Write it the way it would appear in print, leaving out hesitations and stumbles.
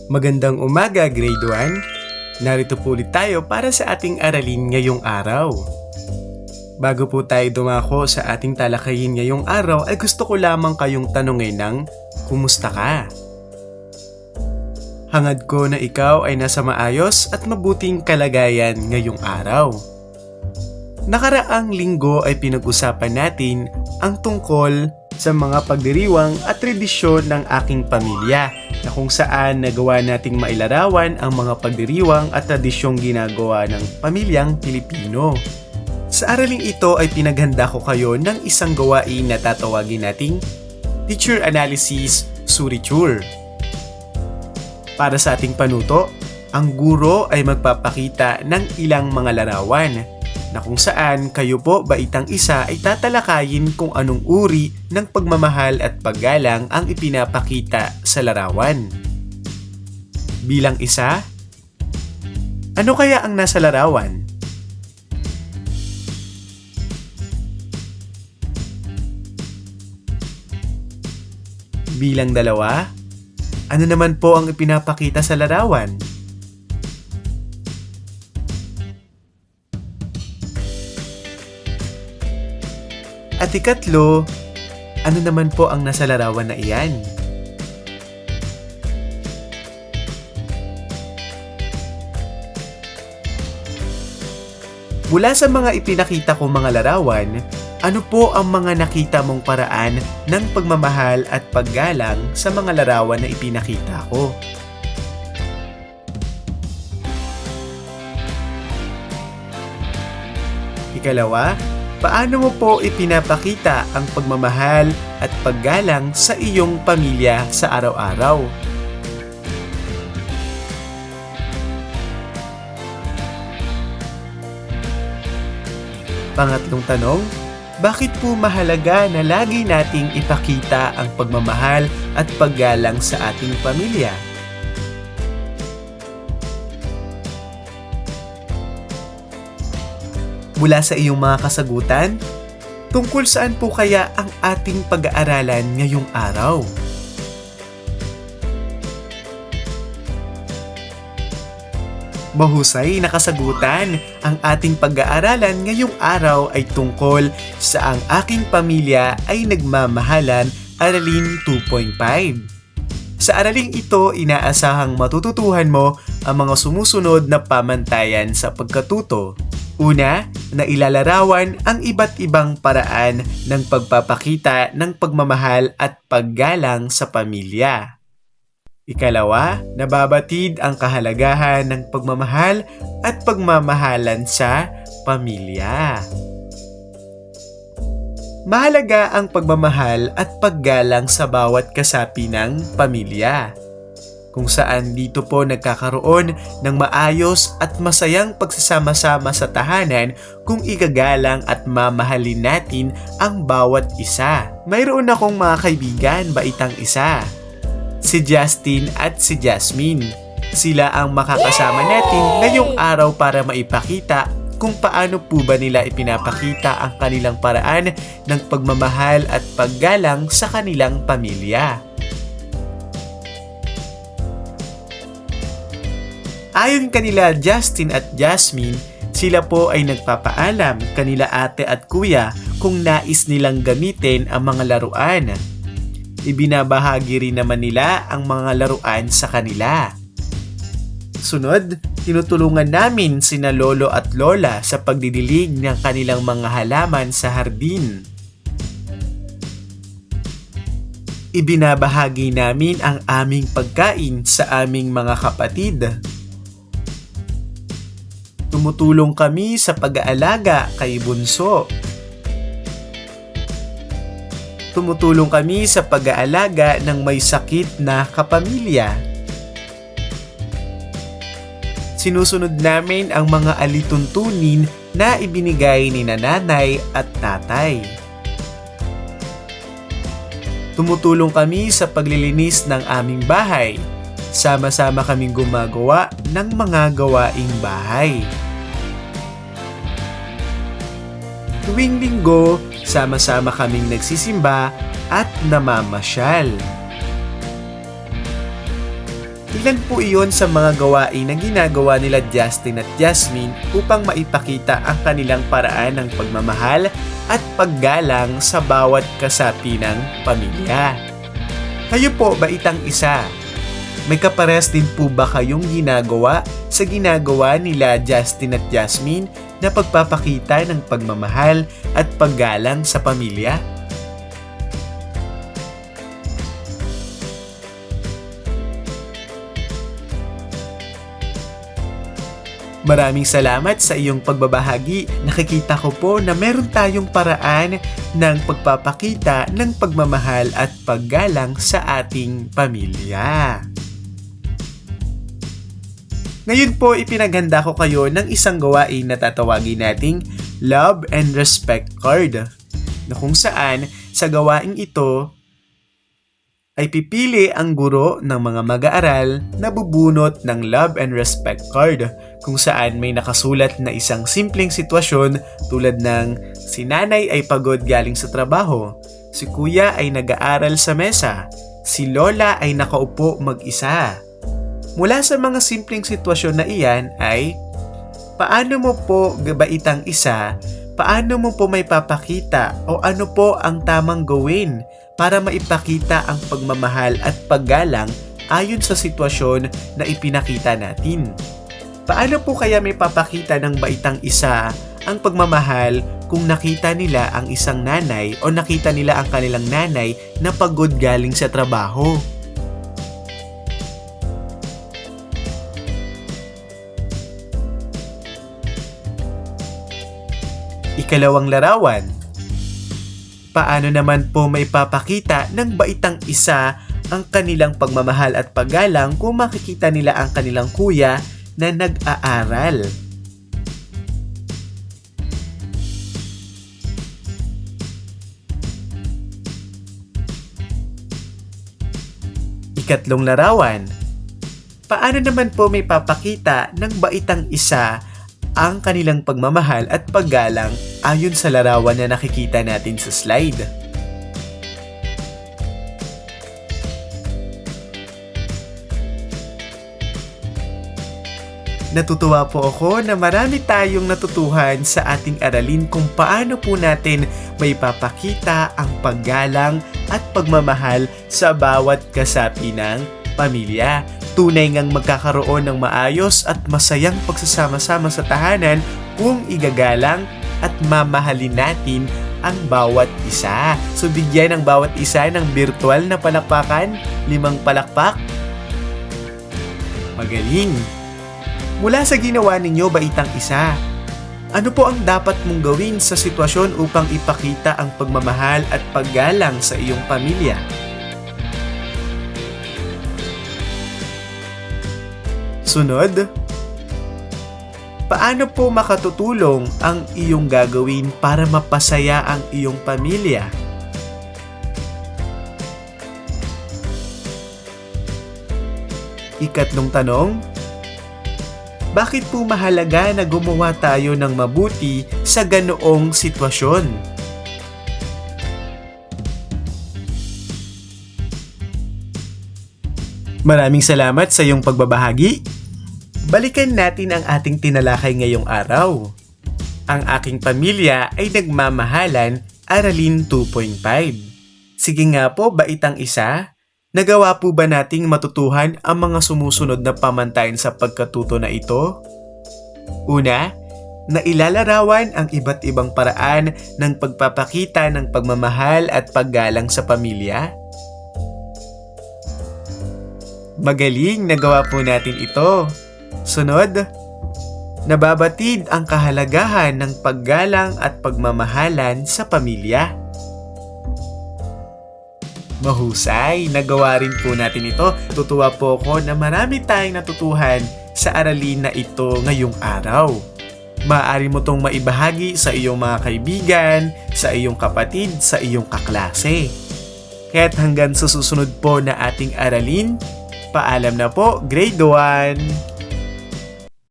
Magandang umaga, Grade 1. Narito po ulit tayo para sa ating aralin ngayong araw. Bago po tayo dumako sa ating talakayin ngayong araw ay gusto ko lamang kayong tanungin ng kumusta ka? Hangad ko na ikaw ay nasa maayos at mabuting kalagayan ngayong araw. Nakaraang linggo ay pinag-usapan natin ang tungkol sa mga pagdiriwang at tradisyon ng aking pamilya na kung saan nagawa nating mailarawan ang mga pagdiriwang at tradisyong ginagawa ng pamilyang Pilipino. Sa araling ito ay pinaghanda ko kayo ng isang gawain na tatawagin nating Teacher Analysis Suriture. Para sa ating panuto, ang guro ay magpapakita ng ilang mga larawan na kung saan kayo po baitang isa ay tatalakayin kung anong uri ng pagmamahal at paggalang ang ipinapakita sa larawan. Bilang isa, ano kaya ang nasa larawan? Bilang dalawa, ano naman po ang ipinapakita sa larawan? At ikatlo, ano naman po ang nasa larawan na iyan? Mula sa mga ipinakita kong mga larawan, ano po ang mga nakita mong paraan ng pagmamahal at paggalang sa mga larawan na ipinakita ko? Ikalawa, paano mo po ipinapakita ang pagmamahal at paggalang sa iyong pamilya sa araw-araw? Pangatlong tanong, bakit po mahalaga na lagi nating ipakita ang pagmamahal at paggalang sa ating pamilya? Mula sa iyong mga kasagutan, tungkol saan po kaya ang ating pag-aaralan ngayong araw? Mahusay na kasagutan, ang ating pag-aaralan ngayong araw ay tungkol sa ang aking pamilya ay nagmamahalan, Aralin 2.5. Sa araling ito, inaasahang matututuhan mo ang mga sumusunod na pamantayan sa pagkatuto. Una, na ilalarawan ang iba't ibang paraan ng pagpapakita ng pagmamahal at paggalang sa pamilya. Ikalawa, nababatid ang kahalagahan ng pagmamahal at pagmamahalan sa pamilya. Mahalaga ang pagmamahal at paggalang sa bawat kasapi ng pamilya, kung saan dito po nagkakaroon ng maayos at masayang pagsasama-sama sa tahanan kung igagalang at mamahalin natin ang bawat isa. Mayroon akong mga kaibigan baitang isa, si Justin at si Jasmine. Sila ang makakasama natin ngayong araw para maipakita kung paano po ba nila ipinapakita ang kanilang paraan ng pagmamahal at paggalang sa kanilang pamilya. Ayon kanila Justin at Jasmine, sila po ay nagpapaalam kanila ate at kuya kung nais nilang gamitin ang mga laruan. Ibinabahagi rin naman nila ang mga laruan sa kanila. Sunod, tinutulungan namin sina lolo at lola sa pagdidilig ng kanilang mga halaman sa hardin. Ibinabahagi namin ang aming pagkain sa aming mga kapatid. Tumutulong kami sa pag-aalaga kay bunso. Tumutulong kami sa pag-aalaga ng may sakit na kapamilya. Sinusunod namin ang mga alituntunin na ibinigay ni nanay at tatay. Tumutulong kami sa paglilinis ng aming bahay. Sama-sama kaming gumagawa ng mga gawaing bahay. Tuwing linggo, sama-sama kaming nagsisimba at namamasyal. Ilan po iyon sa mga gawain na ginagawa nila Justin at Jasmine upang maipakita ang kanilang paraan ng pagmamahal at paggalang sa bawat kasapi ng pamilya. Kayo po ba itang isa? May kapares din po ba kayong ginagawa sa ginagawa nila Justin at Jasmine na pagpapakita ng pagmamahal at paggalang sa pamilya? Maraming salamat sa iyong pagbabahagi. Nakikita ko po na meron tayong paraan ng pagpapakita ng pagmamahal at paggalang sa ating pamilya. Ngayon po ipinaghanda ko kayo ng isang gawain na tatawagin nating Love and Respect Card, na kung saan sa gawain ito ay pipili ang guro ng mga mag-aaral na bubunot ng Love and Respect Card, kung saan may nakasulat na isang simpleng sitwasyon tulad ng si nanay ay pagod galing sa trabaho, si kuya ay nag-aaral sa mesa, si lola ay nakaupo mag-isa. Mula sa mga simpleng sitwasyon na iyan ay paano mo po gabaitang isa, paano mo po may papakita o ano po ang tamang gawin para maipakita ang pagmamahal at paggalang ayon sa sitwasyon na ipinakita natin. Paano po kaya may papakita ng baitang isa ang pagmamahal kung nakita nila ang isang nanay o nakita nila ang kanilang nanay na pagod galing sa trabaho? Ikalawang larawan. Paano naman po may papakita ng baitang isa ang kanilang pagmamahal at paggalang kung makikita nila ang kanilang kuya na nag-aaral? Ikatlong larawan. Paano naman po may papakita ng baitang isa ang kanilang pagmamahal at paggalang ayon sa larawan na nakikita natin sa slide? Natutuwa po ako na marami tayong natutuhan sa ating aralin kung paano po natin may papakita ang paggalang at pagmamahal sa bawat kasapi ng pamilya. Tunay ngang magkakaroon ng maayos at masayang pagsasama-sama sa tahanan kung igagalang at mamahalin natin ang bawat isa. So bigyan ng bawat isa ng virtual na palakpakan, 5 palakpak. Magaling! Mula sa ginawa ninyo baitang isa, ano po ang dapat mong gawin sa sitwasyon upang ipakita ang pagmamahal at paggalang sa iyong pamilya? Sunod, paano po makatutulong ang iyong gagawin para mapasaya ang iyong pamilya? Ikatlong tanong, bakit po mahalaga na gumawa tayo ng mabuti sa ganoong sitwasyon? Maraming salamat sa iyong pagbabahagi. Balikan natin ang ating tinalakay ngayong araw. Ang aking pamilya ay nagmamahalan, Aralin 2.5. Sige nga po, baitang isa. Nagawa po ba nating matutuhan ang mga sumusunod na pamantayan sa pagkatuto na ito? Una, nailalarawan ang iba't ibang paraan ng pagpapakita ng pagmamahal at paggalang sa pamilya. Magaling, nagawa po natin ito. Sunod, nababatid ang kahalagahan ng paggalang at pagmamahalan sa pamilya. Mahusay, nagawa rin po natin ito. Tutuwa po ako na marami tayong natutuhan sa aralin na ito ngayong araw. Maaari mo itong maibahagi sa iyong mga kaibigan, sa iyong kapatid, sa iyong kaklase. Kaya't hanggang sa susunod po na ating aralin, paalam na po, Grade 1!